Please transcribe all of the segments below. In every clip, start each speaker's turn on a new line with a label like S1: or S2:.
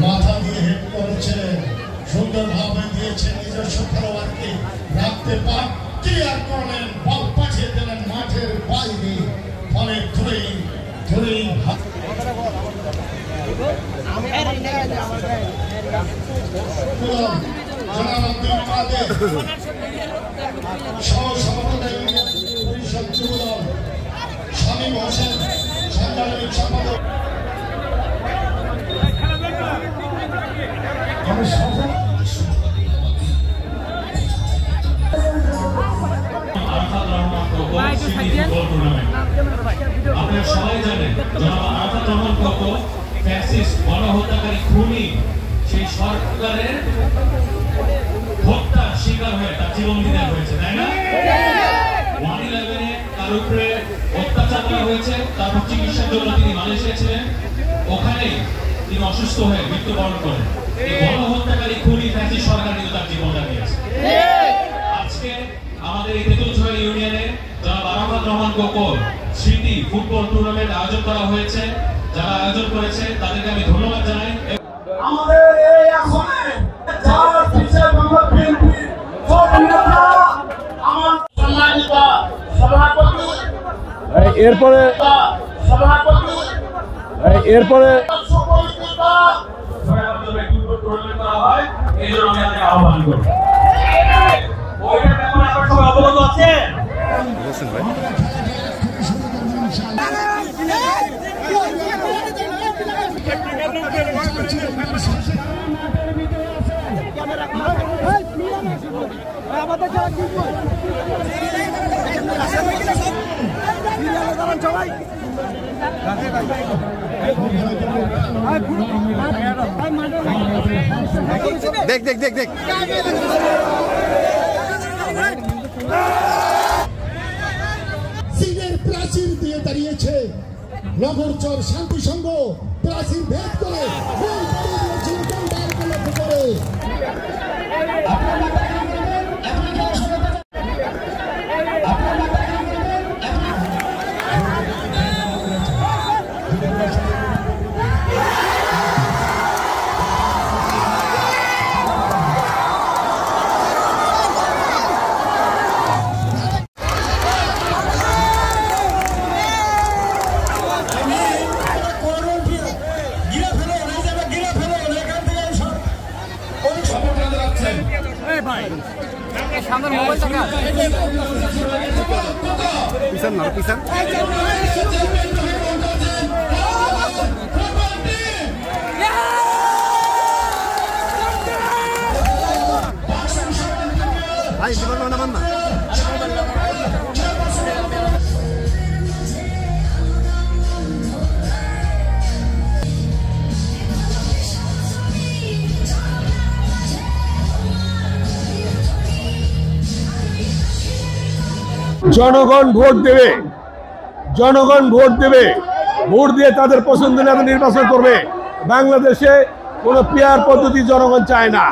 S1: মাথা দিয়ে হেড করেছে, সুন্দরভাবে দিয়েছে নিজস্ব খেলোয়াড়কে রাখতে পার ক্লিয়ার করলেন, বল পাঠিয়ে দিলেন মাঠের বাইরে, ফলে ধরেই শামীম হোসেন সাংগঠনিক সম্পাদক
S2: আপনারা সবাই জানেন জনাব আরাফাত রহমান কোকো ফ্যাসিস্ট গণহত্যাকারী খুনি সেই সরকারের হত্যার শিকার হয়ে তার জীবন বিদায় হয়েছে, তাই না? 1/11 তার উপরে অত্যাচার করা হয়েছে, তারপর চিকিৎসার জন্য তিনি মালয়েশিয়া ছিলেন, ওখানেই তিনি অসুস্থ হয়ে মৃত্যুবরণ করেন। এই গণহত্যাকারী খুনি ফ্যাসিস্ট সরকার কিন্তু তার জীবনটা নিয়েছে। আজকে আমাদের এই তেঁতুলছড়া ইউনিয়নে জনাব আরাফাত রহমান কোকো স্মৃতি ফুটবল টুর্নামেন্ট আয়োজন করা হয়েছে। যারা আয়োজন করেছে তাদেরকে আমি ধন্যবাদ জানাই।
S3: আমাদের এই আসনে যার পিছিয়ে বাংলা বিএনপি আমার সম্মানিত সভাপতি
S4: এরপরে
S2: টুর্নামেন্ট করা হয়, এই জন্য আমি আপনাকে আহ্বান করব। ওইটার ব্যাপারে আপনারা সবাই অবগত আছেন?
S4: দেখ দেখ দেখ দেখ
S1: সিংহের প্রাচীর দিয়ে দাঁড়িয়েছে নগরচর শান্তি সংঘ, প্রাচীর ভেদ করে লক্ষ্য করে
S4: পিছন না পিছন ভাই জীবন না মান্না
S5: জনগণ ভোট দেবে, জনগণ ভোট দেবে, ভোট দিয়ে তাদের পছন্দ নেতা নির্বাচন করবে। বাংলাদেশে কোনো পিয়ার পদ্ধতি জনগণ চায় না,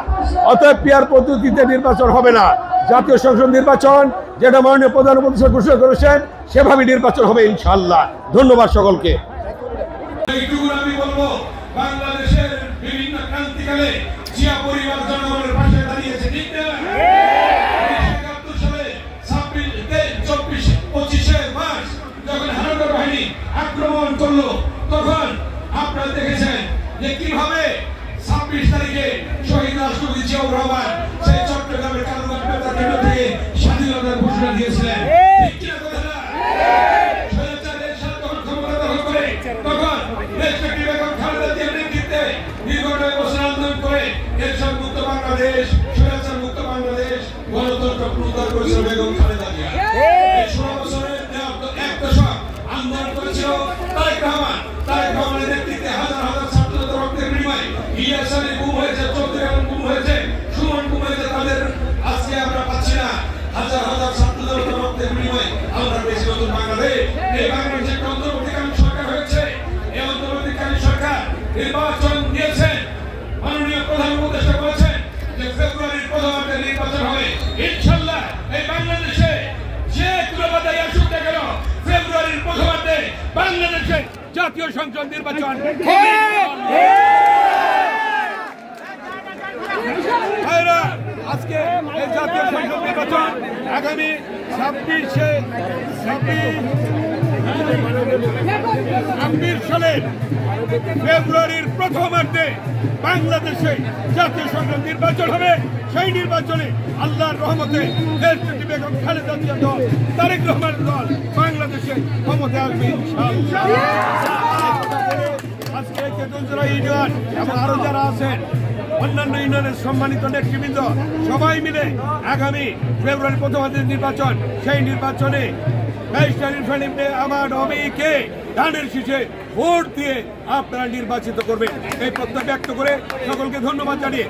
S5: অতএব পিয়ার পদ্ধতিতে নির্বাচন হবে না। জাতীয় সংসদ নির্বাচন যেটা মাননীয় প্রধান উপদেষ্টা ঘোষণা করেছেন সেভাবে নির্বাচন হবে ইনশাআল্লাহ। ধন্যবাদ সকলকে।
S2: আমি বলবো বাংলাদেশের বিভিন্ন ক্রান্তিকালে জিয়া পরিবার জনগণের পাশে দাঁড়িয়েছে, ঠিক না? 1971 সালে 25 মার্চ যখন হানাদার বাহিনী আক্রমণ করলো, তখন আপনারা দেখেছেন যে কিভাবে 26 তারিখে শহীদ রাষ্ট্রপতি জিয়াউর রহমান সেই চট্টগ্রামের কালুঘাট বেতার কেন্দ্র থেকে স্বাধীনতার ঘোষণা দিয়েছিলেন, ঠিক কিনা কথাটা? স্বৈরাচারের সাথে যখন ক্ষমতা দখল করে তখন দেশটাকে বেগম খালেদা জিয়ার নেতৃত্বে দীর্ঘ 9 বছর আন্দোলন করে এরশাদ মুক্ত বাংলাদেশ, স্বৈরাচার মুক্ত বাংলাদেশ, গণতন্ত্র পুনরুদ্ধার করেছিল বেগম খালেদা জিয়া। এই 16 বছরের এক দশক আন্দোলন করেছিল তারেক রহমানের নেতৃত্বে হাজার হাজার ছাত্রদের রক্তের বিনিময়ে ইলিয়াস আলী গুম হয়েছে, চৌধুরী আলম গুম হয়েছে, সুমন গুম হয়েছে, তাদের আজকে আমরা পাচ্ছি না। হাজার হাজার ছাত্রদের রক্তের জাতীয় সংসদ নির্বাচন আজকে এই জাতীয় সংসদ নির্বাচন আগামী 26 সালের ফেব্রুয়ারির প্রথমার্ধে বাংলাদেশে জাতীয় সংসদ নির্বাচন হবে। সেই নির্বাচনে আল্লাহর রহমতে দেশটি বেগম খালেদা জিয়ার দল তারেক রহমানের দল বাংলাদেশে ক্ষমতায় আসবে ইনশাআল্লাহ। আজকে কেতুনজোড়া ইউনিয়ন এবং আরো যারা আছেন অন্যান্য ইউনিয়নের সম্মানিত নেতৃবৃন্দ সবাই মিলে আগামী ফেব্রুয়ারি প্রথমার্ধের নির্বাচন, সেই নির্বাচনে আমার অমিকে ধানের শীষে ভোট দিয়ে আপনারা নির্বাচিত করবেন এই প্রত্যয় ব্যক্ত করে সকলকে ধন্যবাদ জানিয়ে